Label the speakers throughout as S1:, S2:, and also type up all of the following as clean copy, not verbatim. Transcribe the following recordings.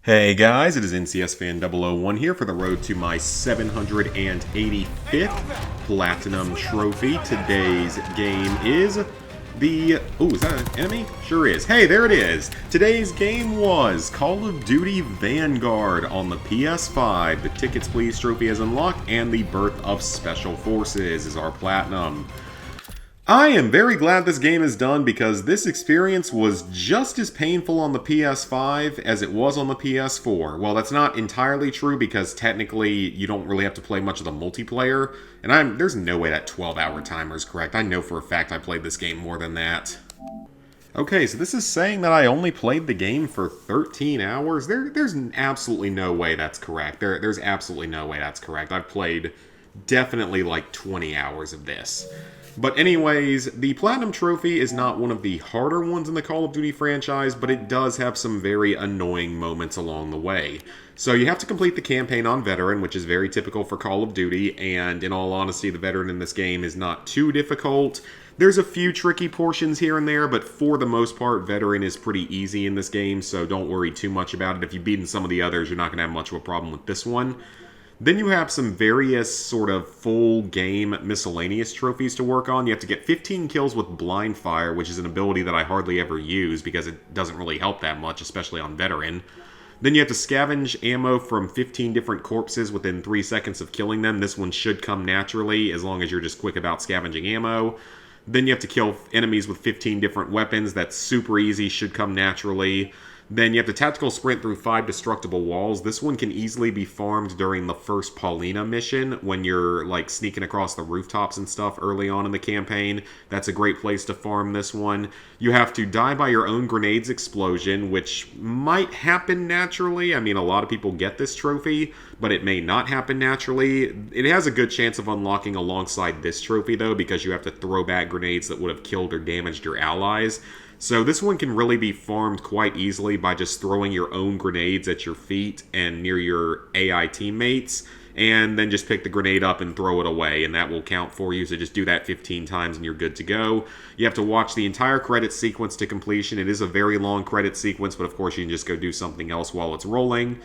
S1: Hey guys, it is NCS Fan 001 here for the road to my 785th Platinum Trophy. Today's game is the... Oh, is that an enemy? Sure is. Hey, there it is! Today's game was Call of Duty Vanguard on the PS5. The Tickets Please trophy is unlocked, and the Birth of Special Forces is our Platinum. I am very glad this game is done because this experience was just as painful on the PS5 as it was on the PS4. Well, that's not entirely true because technically you don't really have to play much of the multiplayer, and there's no way that 12-hour timer is correct. I know for a fact I played this game more than that. Okay, so this is saying that I only played the game for 13 hours? There's absolutely no way that's correct. There's absolutely no way that's correct. I've played definitely like 20 hours of this. But anyways, the Platinum Trophy is not one of the harder ones in the Call of Duty franchise, but it does have some very annoying moments along the way. So you have to complete the campaign on Veteran, which is very typical for Call of Duty, and in all honesty, the Veteran in this game is not too difficult. There's a few tricky portions here and there, but for the most part, Veteran is pretty easy in this game, so don't worry too much about it. If you've beaten some of the others, you're not going to have much of a problem with this one. Then you have some various sort of full game miscellaneous trophies to work on. You have to get 15 kills with blind fire, which is an ability that I hardly ever use because it doesn't really help that much, especially on Veteran. Then you have to scavenge ammo from 15 different corpses within 3 seconds of killing them. This one should come naturally as long as you're just quick about scavenging ammo. Then you have to kill enemies with 15 different weapons. That's super easy, should come naturally. Then you have to tactical sprint through 5 destructible walls. This one can easily be farmed during the first Paulina mission when you're like sneaking across the rooftops and stuff early on in the campaign. That's a great place to farm this one. You have to die by your own grenade's explosion, which might happen naturally. I mean, a lot of people get this trophy, but it may not happen naturally. It has a good chance of unlocking alongside this trophy though, because you have to throw back grenades that would have killed or damaged your allies. So this one can really be farmed quite easily by just throwing your own grenades at your feet and near your AI teammates, and then just pick the grenade up and throw it away, and that will count for you. So just do that 15 times and you're good to go. You have to watch the entire credit sequence to completion. It is a very long credit sequence, but of course you can just go do something else while it's rolling.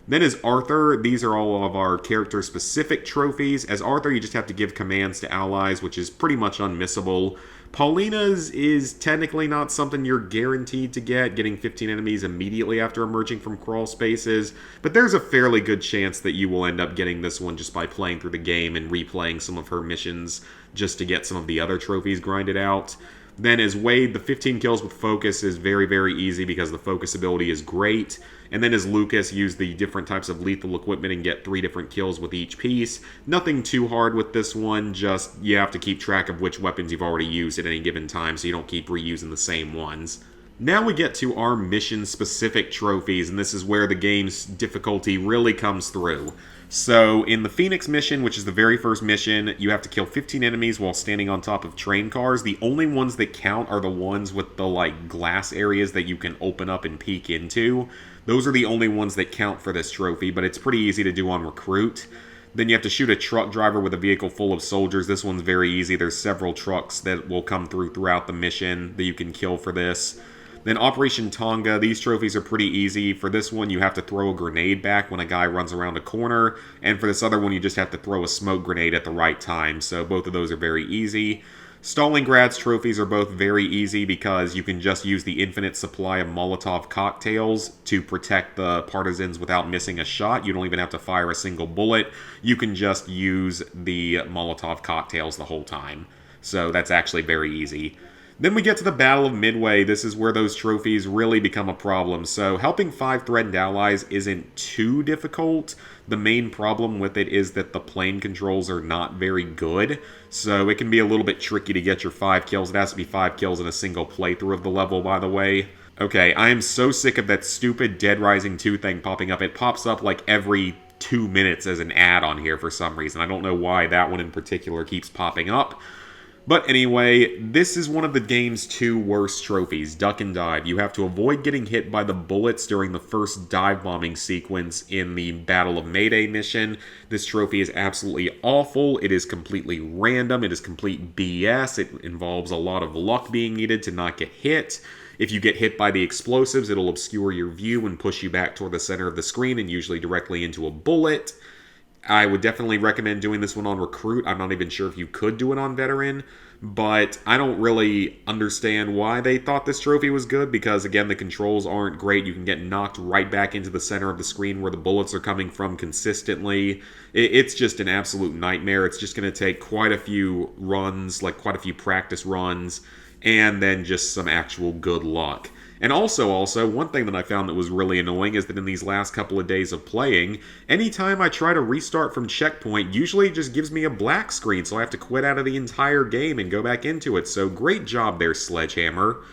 S1: Then as Arthur, these are all of our character-specific trophies. As Arthur, you just have to give commands to allies, which is pretty much unmissable. Paulina's is technically not something you're guaranteed to get, getting 15 enemies immediately after emerging from crawl spaces, but there's a fairly good chance that you will end up getting this one just by playing through the game and replaying some of her missions just to get some of the other trophies grinded out. Then as Wade, the 15 kills with focus is very, very easy because the focus ability is great. And then as Lucas, use the different types of lethal equipment and get 3 different kills with each piece. Nothing too hard with this one, just you have to keep track of which weapons you've already used at any given time so you don't keep reusing the same ones. Now we get to our mission-specific trophies, and this is where the game's difficulty really comes through. So, in the Phoenix mission, which is the very first mission, you have to kill 15 enemies while standing on top of train cars. The only ones that count are the ones with the, like, glass areas that you can open up and peek into. Those are the only ones that count for this trophy, but it's pretty easy to do on Recruit. Then you have to shoot a truck driver with a vehicle full of soldiers. This one's very easy. There's several trucks that will come throughout the mission that you can kill for this. Then Operation Tonga, these trophies are pretty easy. For this one, you have to throw a grenade back when a guy runs around a corner. And for this other one, you just have to throw a smoke grenade at the right time. So both of those are very easy. Stalingrad's trophies are both very easy because you can just use the infinite supply of Molotov cocktails to protect the partisans without missing a shot. You don't even have to fire a single bullet. You can just use the Molotov cocktails the whole time. So that's actually very easy. Then we get to the Battle of Midway. This is where those trophies really become a problem. So helping 5 threatened allies isn't too difficult. The main problem with it is that the plane controls are not very good. So it can be a little bit tricky to get your 5 kills. It has to be 5 kills in a single playthrough of the level, by the way. Okay, I am so sick of that stupid Dead Rising 2 thing popping up. It pops up like every 2 minutes as an ad on here for some reason. I don't know why that one in particular keeps popping up. But anyway, this is one of the game's 2 worst trophies, Duck and Dive. You have to avoid getting hit by the bullets during the first dive bombing sequence in the Battle of Mayday mission. This trophy is absolutely awful. It is completely random. It is complete BS. It involves a lot of luck being needed to not get hit. If you get hit by the explosives, it'll obscure your view and push you back toward the center of the screen and usually directly into a bullet. I would definitely recommend doing this one on Recruit. I'm not even sure if you could do it on Veteran, but I don't really understand why they thought this trophy was good because, again, the controls aren't great. You can get knocked right back into the center of the screen where the bullets are coming from consistently. It's just an absolute nightmare. It's just going to take quite a few runs, like quite a few practice runs, and then just some actual good luck. And also, one thing that I found that was really annoying is that in these last couple of days of playing, anytime I try to restart from checkpoint, usually it just gives me a black screen, so I have to quit out of the entire game and go back into it. So great job there, Sledgehammer.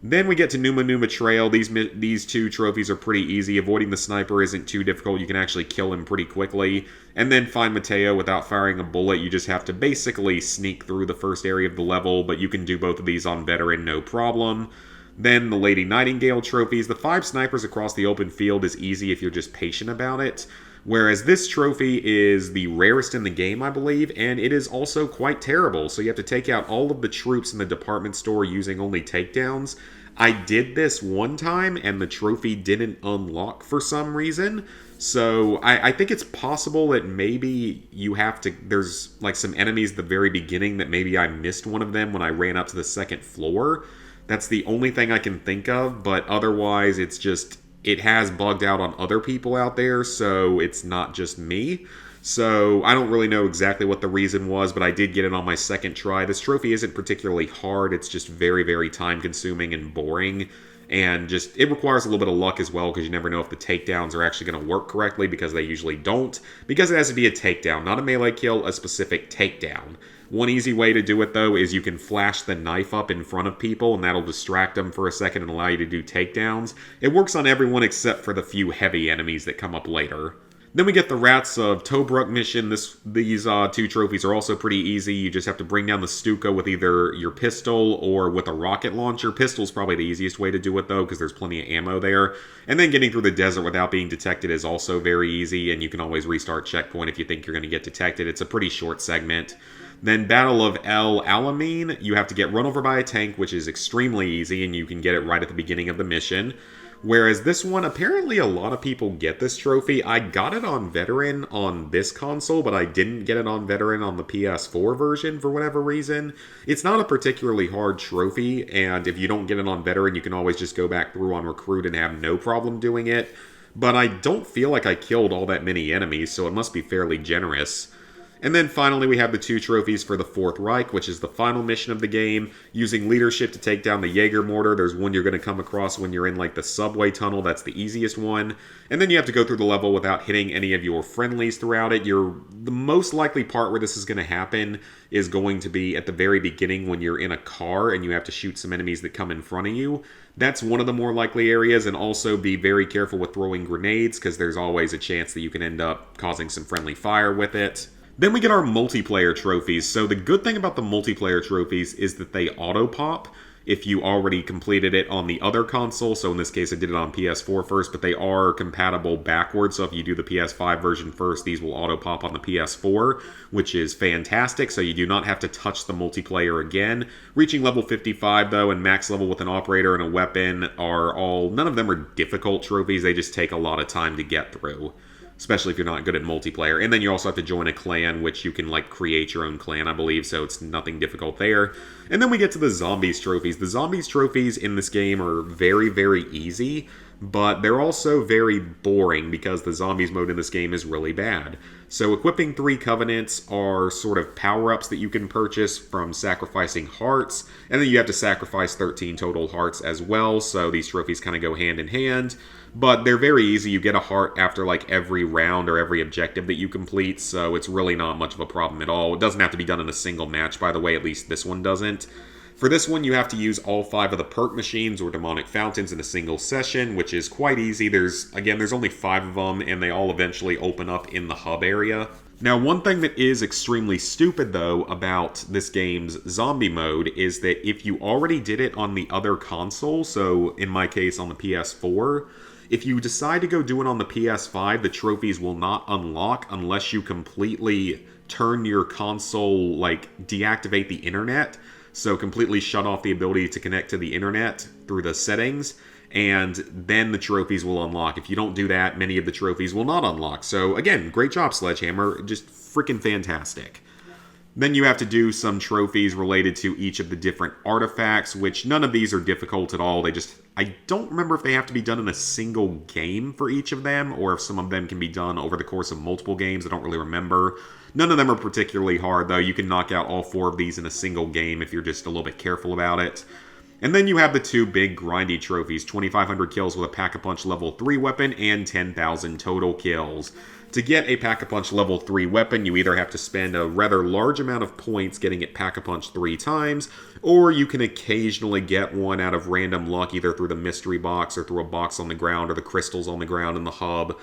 S1: Then we get to Numa Numa Trail. These two trophies are pretty easy. Avoiding the sniper isn't too difficult. You can actually kill him pretty quickly. And then find Mateo without firing a bullet. You just have to basically sneak through the first area of the level, but you can do both of these on Veteran, no problem. Then the Lady Nightingale trophies. The 5 snipers across the open field is easy if you're just patient about it. Whereas this trophy is the rarest in the game, I believe, and it is also quite terrible. So you have to take out all of the troops in the department store using only takedowns. I did this one time, and the trophy didn't unlock for some reason. So I think it's possible that maybe you have to... There's like some enemies at the very beginning that maybe I missed one of them when I ran up to the second floor. That's the only thing I can think of, but otherwise it's just, it has bugged out on other people out there, so it's not just me. So I don't really know exactly what the reason was, but I did get it on my second try. This trophy isn't particularly hard, it's just very, very time-consuming and boring. And just, it requires a little bit of luck as well, because you never know if the takedowns are actually going to work correctly, because they usually don't. Because it has to be a takedown, not a melee kill, a specific takedown. One easy way to do it, though, is you can flash the knife up in front of people, and that'll distract them for a second and allow you to do takedowns. It works on everyone except for the few heavy enemies that come up later. Then we get the Rats of Tobruk mission. These two trophies are also pretty easy. You just have to bring down the Stuka with either your pistol or with a rocket launcher. Pistol's probably the easiest way to do it, though, because there's plenty of ammo there. And then getting through the desert without being detected is also very easy, and you can always restart checkpoint if you think you're going to get detected. It's a pretty short segment. Then Battle of El Alamein, you have to get run over by a tank, which is extremely easy, and you can get it right at the beginning of the mission. Whereas this one, apparently a lot of people get this trophy. I got it on Veteran on this console, but I didn't get it on Veteran on the PS4 version for whatever reason. It's not a particularly hard trophy, and if you don't get it on Veteran, you can always just go back through on Recruit and have no problem doing it. But I don't feel like I killed all that many enemies, so it must be fairly generous. And then finally we have the 2 trophies for the Fourth Reich, which is the final mission of the game. Using leadership to take down the Jaeger mortar. There's one you're going to come across when you're in like the subway tunnel. That's the easiest one. And then you have to go through the level without hitting any of your friendlies throughout it. The most likely part where this is going to happen is going to be at the very beginning when you're in a car and you have to shoot some enemies that come in front of you. That's one of the more likely areas, and also be very careful with throwing grenades because there's always a chance that you can end up causing some friendly fire with it. Then we get our multiplayer trophies. So the good thing about the multiplayer trophies is that they auto-pop if you already completed it on the other console. So in this case, I did it on PS4 first, but they are compatible backwards. So if you do the PS5 version first, these will auto-pop on the PS4, which is fantastic. So you do not have to touch the multiplayer again. Reaching level 55, though, and max level with an operator and a weapon are all... None of them are difficult trophies. They just take a lot of time to get through, especially if you're not good at multiplayer. And then you also have to join a clan, which you can, like, create your own clan, I believe, so it's nothing difficult there. And then we get to the Zombies trophies. The Zombies trophies in this game are very, very easy, but they're also very boring because the Zombies mode in this game is really bad. So equipping 3 Covenants are sort of power-ups that you can purchase from sacrificing hearts, and then you have to sacrifice 13 total hearts as well, so these trophies kind of go hand in hand. But they're very easy. You get a heart after like every round or every objective that you complete, so it's really not much of a problem at all. It doesn't have to be done in a single match, by the way, at least this one doesn't. For this one, you have to use all 5 of the perk machines or demonic fountains in a single session, which is quite easy. There's only 5 of them, and they all eventually open up in the hub area. Now, one thing that is extremely stupid, though, about this game's zombie mode is that if you already did it on the other console, so in my case on the PS4, if you decide to go do it on the PS5, the trophies will not unlock unless you completely turn your console, like, deactivate the internet. So completely shut off the ability to connect to the internet through the settings, and then the trophies will unlock. If you don't do that, many of the trophies will not unlock. So again, great job, Sledgehammer. Just freaking fantastic. Then you have to do some trophies related to each of the different artifacts, which none of these are difficult at all. I don't remember if they have to be done in a single game for each of them, or if some of them can be done over the course of multiple games. I don't really remember. None of them are particularly hard, though. You can knock out all 4 of these in a single game if you're just a little bit careful about it. And then you have the 2 big grindy trophies, 2,500 kills with a Pack-a-Punch level 3 weapon and 10,000 total kills. To get a Pack-a-Punch level 3 weapon, you either have to spend a rather large amount of points getting it Pack-a-Punch 3 times, or you can occasionally get one out of random luck, either through the mystery box or through a box on the ground or the crystals on the ground in the hub.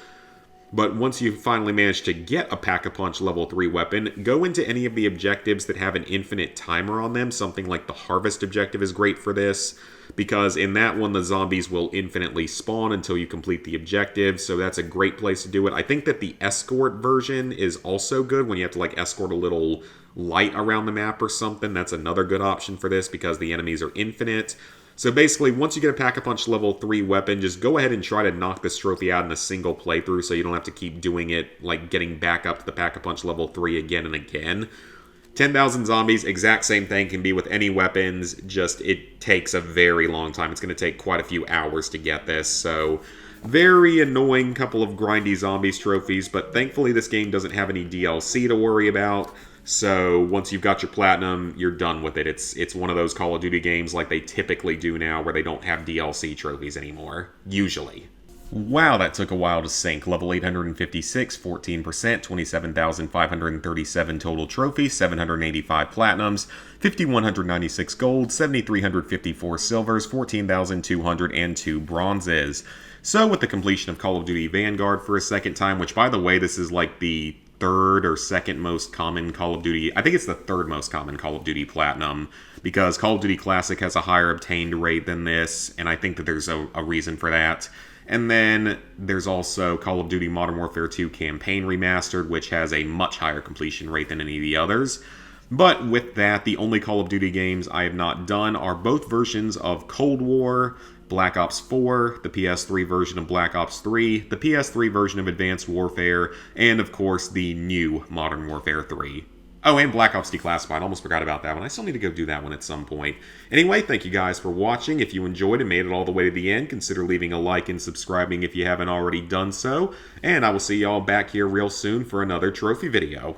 S1: But once you finally manage to get a Pack-a-Punch level 3 weapon, go into any of the objectives that have an infinite timer on them. Something like the Harvest objective is great for this, because in that one, the zombies will infinitely spawn until you complete the objective, so that's a great place to do it. I think that the Escort version is also good, when you have to, like, escort a little light around the map or something. That's another good option for this, because the enemies are infinite. So basically, once you get a Pack-a-Punch level 3 weapon, just go ahead and try to knock this trophy out in a single playthrough so you don't have to keep doing it, like getting back up to the Pack-a-Punch level 3 again and again. 10,000 zombies, exact same thing, can be with any weapons, just it takes a very long time. It's going to take quite a few hours to get this, so very annoying couple of grindy zombies trophies, but thankfully this game doesn't have any DLC to worry about. So once you've got your platinum, you're done with it. It's one of those Call of Duty games like they typically do now, where they don't have DLC trophies anymore, usually. Wow, that took a while to sync. Level 856, 14%, 27,537 total trophies, 785 platinums, 5,196 gold, 7,354 silvers, 14,202 bronzes. So with the completion of Call of Duty Vanguard for a second time, which by the way, this is like the 3rd or 2nd most common Call of Duty, I think it's the 3rd most common Call of Duty Platinum, because Call of Duty Classic has a higher obtained rate than this, and I think that there's a reason for that. And then there's also Call of Duty Modern Warfare 2 Campaign Remastered, which has a much higher completion rate than any of the others. But with that, the only Call of Duty games I have not done are both versions of Cold War, Black Ops 4, the PS3 version of Black Ops 3, the PS3 version of Advanced Warfare, and of course the new Modern Warfare 3. Oh, and Black Ops Declassified. Almost forgot about that one. I still need to go do that one at some point. Anyway, thank you guys for watching. If you enjoyed and made it all the way to the end, consider leaving a like and subscribing if you haven't already done so. And I will see y'all back here real soon for another trophy video.